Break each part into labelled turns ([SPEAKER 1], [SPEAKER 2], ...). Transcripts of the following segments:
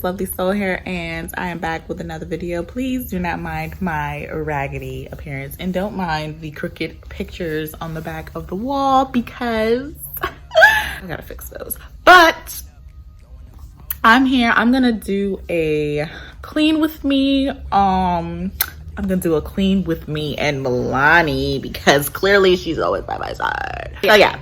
[SPEAKER 1] Lovely Soul here, and I am back with another video. Please do not mind my raggedy appearance, and don't mind the crooked pictures on the back of the wall because I gotta fix those. But I'm here. I'm gonna do a clean with me. I'm gonna do a clean with me and Milani because clearly she's always by my side. So yeah,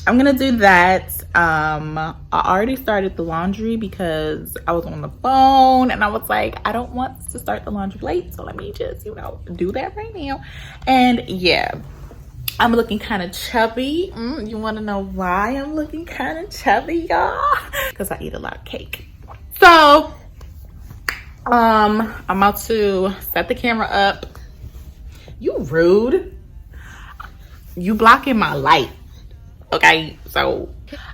[SPEAKER 1] I'm gonna do that. I already started the laundry because I was on the phone and I was like, I don't want to start the laundry late, so let me just, you know, do that right now. And yeah, I'm looking kind of chubby. You want to know why I'm looking kind of chubby, y'all? Because I eat a lot of cake. So I'm about to set the camera up. You rude. You blocking my light. Okay, so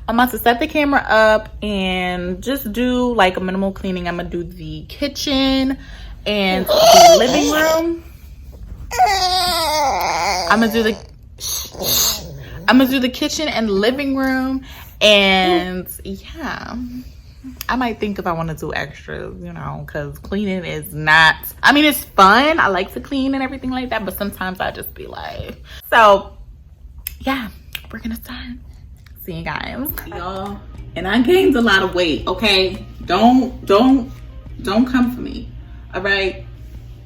[SPEAKER 1] I'm about to set the camera up and just do like a minimal cleaning. I'm gonna do the kitchen and the living room. I'm gonna do the kitchen and living room, and yeah, I might think if I want to do extras, you know, because cleaning is not, I mean, it's fun. I like to clean and everything like that, but sometimes I just be like, so yeah, we're gonna start. See you guys, y'all. And I gained a lot of weight. Okay, don't come for me. All right,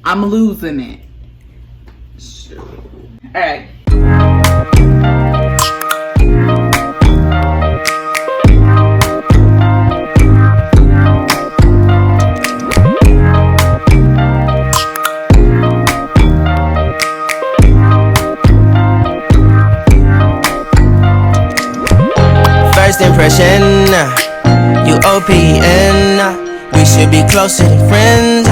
[SPEAKER 1] I'm losing it. Shoot. All right.
[SPEAKER 2] First impression, you OPN. We should be closer than friends.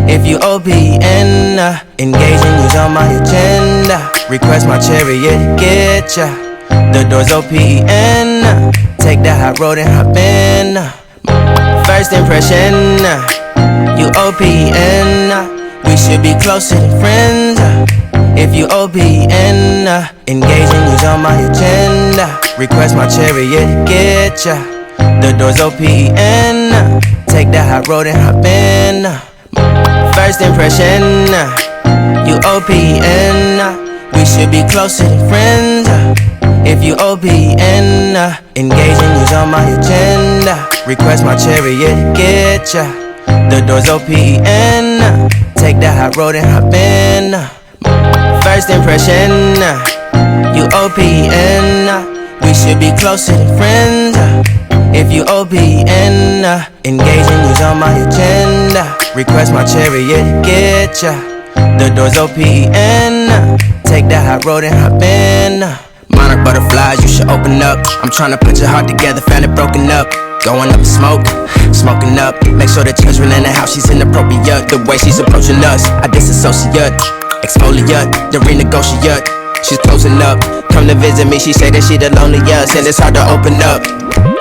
[SPEAKER 2] If you OPN, engaging you's on my agenda. Request my chariot, get ya. The door's OPN. Take the hot road and hop in. First impression, you OPN. We should be closer than friends. If you OPN, engaging you's on my agenda. Request my chariot, get ya. The door's OPN. Take the hot road and hop in. First impression, you OPN. We should be closer than friends. If you OPN, engaging you's on my agenda. Request my chariot, get ya. The door's OPN. Take the hot road and hop in. First impression, you OPN. We should be closer than friends. If you OPN, engaging you's on my agenda. Request my chariot, get ya. The door's OPN. Take the hot road and hop in. Monarch butterflies, you should open up. I'm tryna put your heart together, found it broken up. Going up in smoke, smoking up. Make sure the children in the house, she's inappropriate. The way she's approaching us, I disassociate. Exfoliate, the renegotiate. She's closing up, come to visit me. She say that she the loneliest, and it's hard to open up.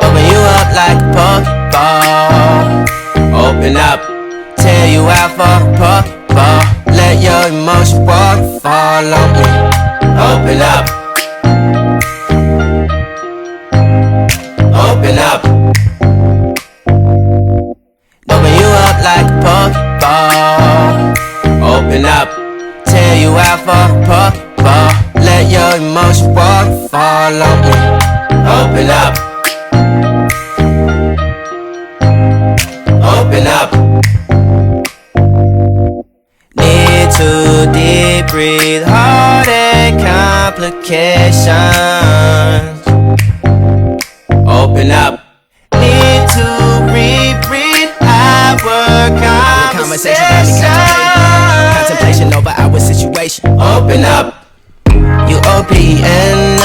[SPEAKER 2] Open you up like a Pokeball. Open up, tear you out for a Pokeball. Let your emotions waterfall on me. Open up. Open up. Open you up like a Pokeball. Open up, tear you out for a Pokeball. Let your emotions waterfall on me. Open up. Open up. Need to deep breathe, heartache complications. Open up. Need to reread our conversation. Contemplation over our situation. Open up. You OPN,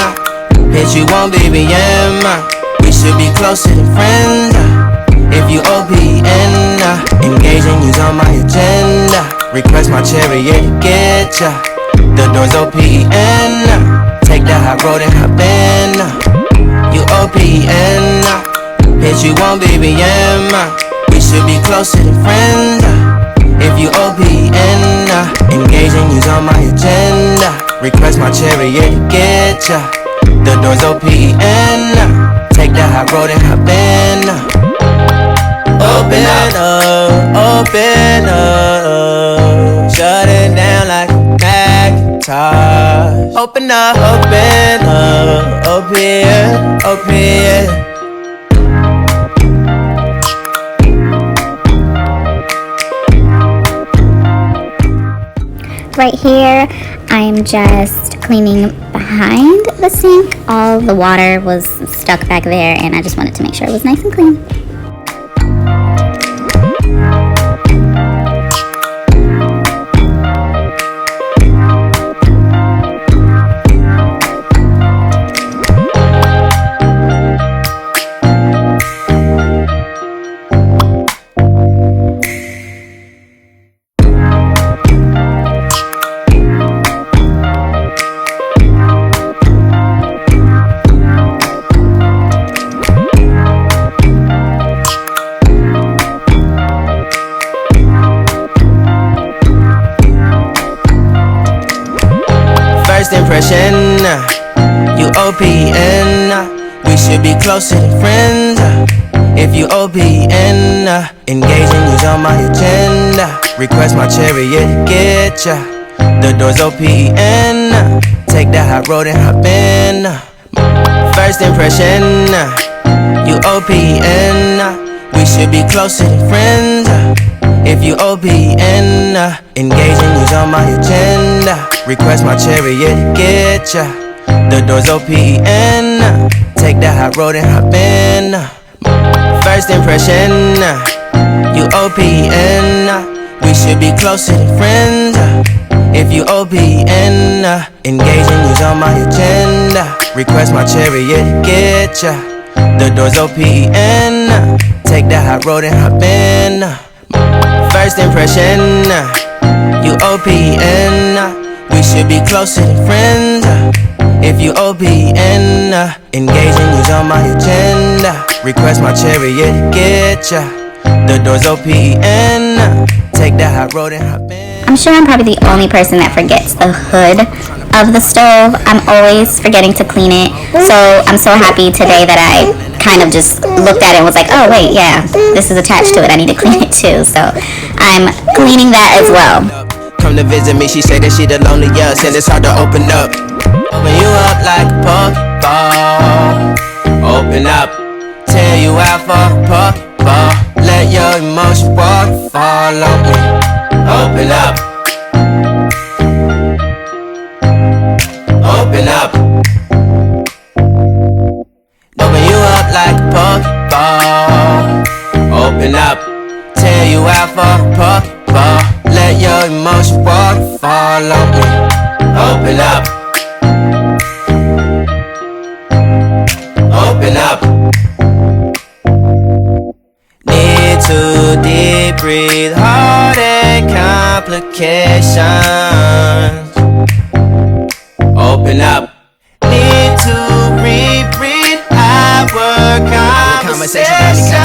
[SPEAKER 2] hit you on BBM. We should be closer than friends. If you OPN, engaging you's on my agenda. Request my chariot, get ya. The door's OPN. Take the hot road and hop in. You OPN, hit you on BBM. We should be closer than friends. If you OPN, engaging you's on my agenda. Request my chariot, get ya. The door's OPN. Take the high road and hop in. open up. Shut it down like a Macintosh. Open up, open here.
[SPEAKER 3] Right here, I am just cleaning behind the sink. All the water was stuck back there, and I just wanted to make sure it was nice and clean.
[SPEAKER 2] First impression, you OPN. We should be closer than friends. If you OPN, engaging you's on my agenda. Request my chariot to get ya. The door's OPN. Take the hot road and hop in. First impression, you OPN. We should be closer than friends. If you OPN, engaging you's on my agenda. Request my chariot to get ya. The door's OPN. Take the hot road and hop in. First impression, you OPN. We should be closer than friends. If you OPN, engaging you's on my agenda. Request my chariot to get ya. The door's OPN. Take the hot road and hop in. First impression, you OPN. We should be closer than friends. If you OPN, engaging you's on my agenda. Request my chariot to get ya. The door's OPN. Take the hot road and hop in.
[SPEAKER 3] I'm sure I'm probably the only person that forgets the hood of the stove. I'm always forgetting to clean it. So I'm so happy today that I kind of just looked at it and was like, oh wait, yeah, this is attached to it. I need to clean it too. So I'm cleaning that as well.
[SPEAKER 2] Come to visit me, she say that she the loneliest, and it's hard to open up. Open you up like a Pokeball. Open up, tear you out for a Pokeball. Let your emotion waterfall on me. Open up. Open up. Open you up like a Pokeball. Open up, tear you out for a Pokeball. Let your emotion waterfall on me. Open up. Open up. Need to deep breathe, heart and complications. Open up. Need to reread our conversation.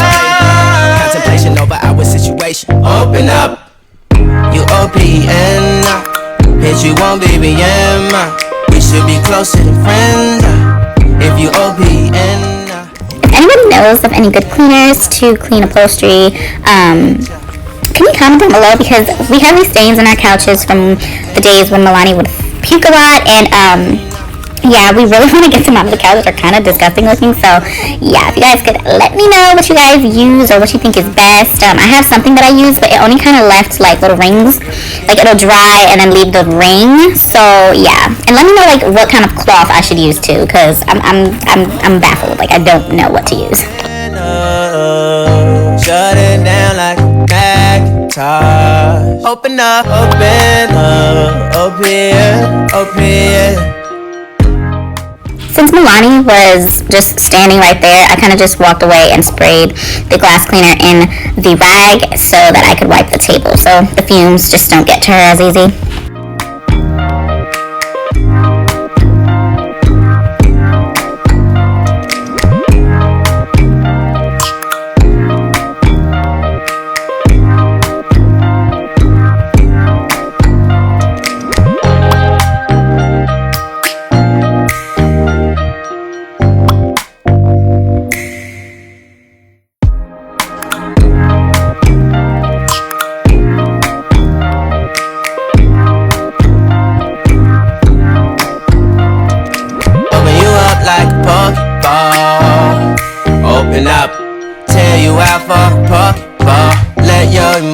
[SPEAKER 2] Contemplation over our situation. Open up. You OPN, hit you on BBM. We should be closer than friends. If you OPN.
[SPEAKER 3] If anybody knows of any good cleaners to clean upholstery, can you comment down below? Because we have these stains on our couches from the days when Milani would puke a lot, and yeah, we really want to get them out of the couch. They're kind of disgusting looking. So yeah, if you guys could let me know what you guys use or what you think is best. I have something that I use, but it only kind of left like little rings. Like it'll dry and then leave the ring. So yeah, and let me know like what kind of cloth I should use too, because I'm baffled. Like I don't know what to use.
[SPEAKER 2] Shut it down like a Macintosh. Open up, open here.
[SPEAKER 3] Since Milani was just standing right there, I kind of just walked away and sprayed the glass cleaner in the rag so that I could wipe the table, so the fumes just don't get to her as easy.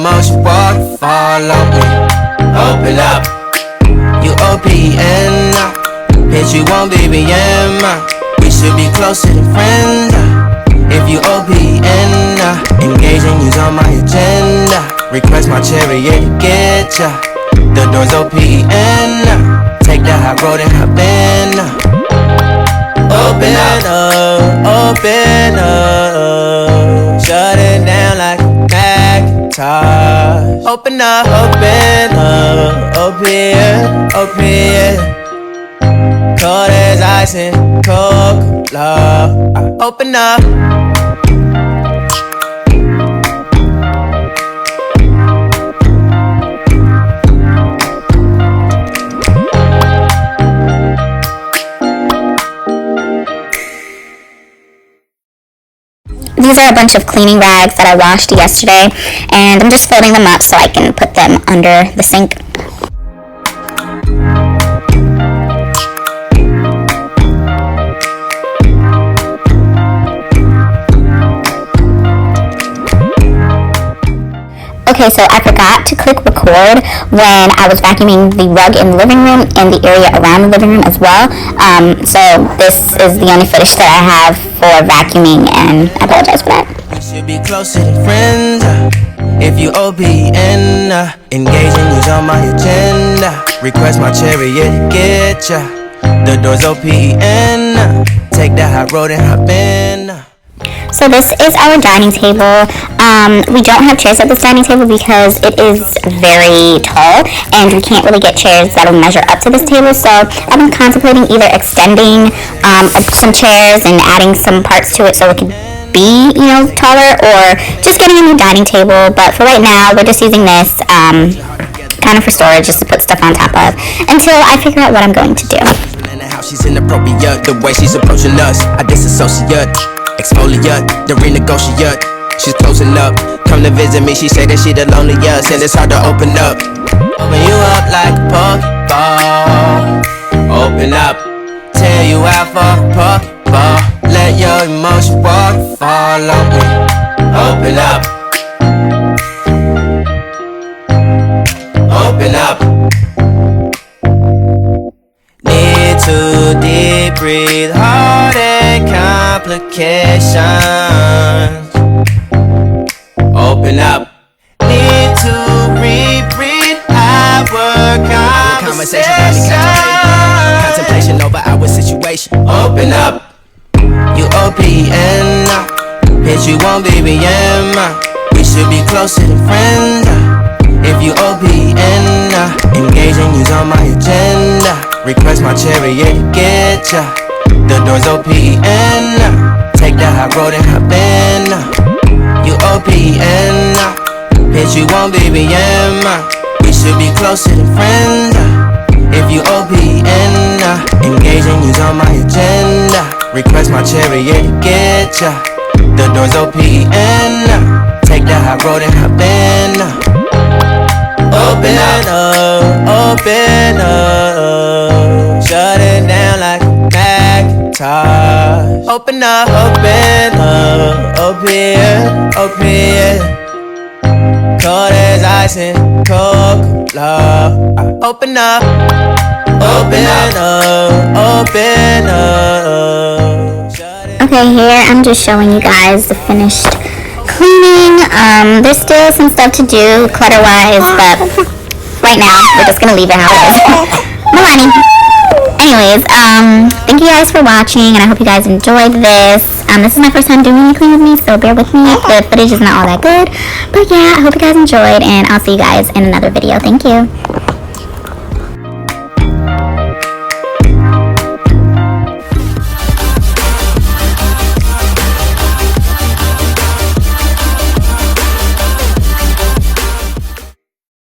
[SPEAKER 2] emotion, walk, follow me. Open up, you OPN. Bitch, you won't BBM. We should be closer than friends. If you OPN, engaging you's on my agenda. Request my chariot to get ya. The door's OPN. Take the high road and hop in. Open up. Shut it down like a Macintosh. Open up. Open. Cold as ice and Coca-Cola. Open up.
[SPEAKER 3] These are a bunch of cleaning rags that I washed yesterday, and I'm just folding them up so I can put them under the sink. Okay, so I forgot to click record when I was vacuuming the rug in the living room and the area around the living room as well. So this is the only footage that I have for vacuuming, and I apologize for that.
[SPEAKER 2] We should be closer than friends. If you OPN, engaging you's on my agenda. Request my chariot to get ya. The door's OPN. Take the high road and hop in.
[SPEAKER 3] So this is our dining table. We don't have chairs at this dining table because it is very tall and we can't really get chairs that'll measure up to this table. So I've been contemplating either extending some chairs and adding some parts to it so it could be, taller, or just getting a new dining table. But for right now, we're just using this kind of for storage, just to put stuff on top of until I figure out what I'm going to do.
[SPEAKER 2] She's inappropriate, the way she's approaching us. I disassociate. Exfoliate, the renegotiate. She's closing up. Come to visit me, she say that she the loneliest, and it's hard to open up. Open you up like a Pokeball. Open up, tear you out for a Pokeball. Let your emotion walk, follow me. Open up. Open up. Need to deep breathe, heart and complications. Open up. Need to reread our conversation. Contemplation over our situation. Open up. You OPN. Bitch, you won't BBM. We should be closer than friends. If you OPN, engaging you's on my agenda. Request my chariot to get ya. The door's OPN. Take the high road and hop in. You OPN. Bitch, you won't BBM. We should be closer than friends. If you OPN, engaging you's on my agenda. Request my chariot to get ya. The door's OPN. Take the high road and hop in. Open up. Shut it down like a Macintosh. Open up. Cold as ice and Coca-Cola. Open up.
[SPEAKER 3] Okay, here I'm just showing you guys the finished cleaning. There's still some stuff to do clutter-wise, but right now we're just gonna leave it how it is. Milani. Anyways, thank you guys for watching, and I hope you guys enjoyed this. This is my first time doing any clean with me, so bear with me. The footage is not all that good, but yeah, I hope you guys enjoyed, and I'll see you guys in another video. Thank you.